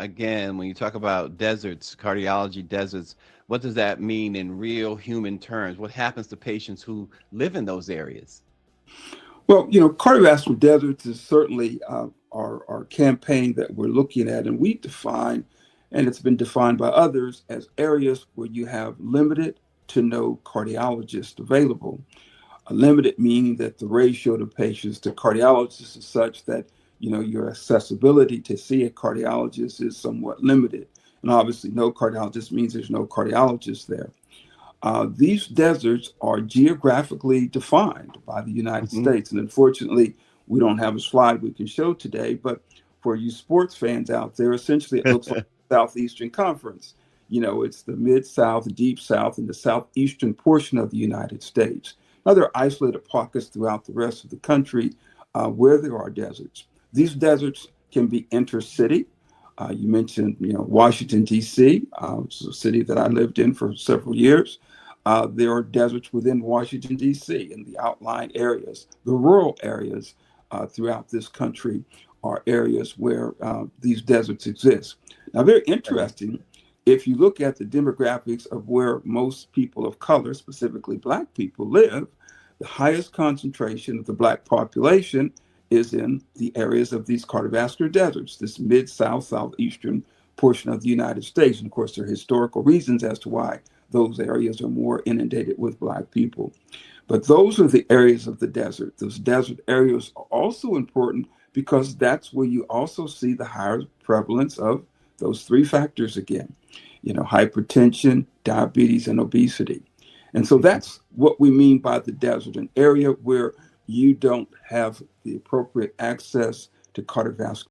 again, when you talk about deserts, cardiology deserts, what does that mean in real human terms? What happens to patients who live in those areas? Well, cardiovascular deserts is certainly our campaign that we're looking at, and we define, and it's been defined by others as areas where you have limited to no cardiologists available. A limited meaning that the ratio of patients to cardiologists is such that your accessibility to see a cardiologist is somewhat limited, and obviously, no cardiologist means there's no cardiologist there. These deserts are geographically defined by the United Hmm. States. And unfortunately, we don't have a slide we can show today. But for you sports fans out there, essentially it looks like the Southeastern Conference. It's the Mid South, Deep South, and the Southeastern portion of the United States. Now, there are isolated pockets throughout the rest of the country where there are deserts. These deserts can be intercity. You mentioned, Washington, D.C., which is a city that I lived in for several years. There are deserts within Washington, D.C., in the outlying areas. The rural areas throughout this country are areas where these deserts exist. Now, very interesting, if you look at the demographics of where most people of color, specifically Black people, live, the highest concentration of the Black population is in the areas of these cardiovascular deserts, this mid South, southeastern portion of the United States. And of course, there are historical reasons as to why those areas are more inundated with Black people. But those are the areas of the desert. Those desert areas are also important because that's where you also see the higher prevalence of those three factors again, hypertension, diabetes, and obesity. And so that's what we mean by the desert, an area where you don't have the appropriate access to cardiovascular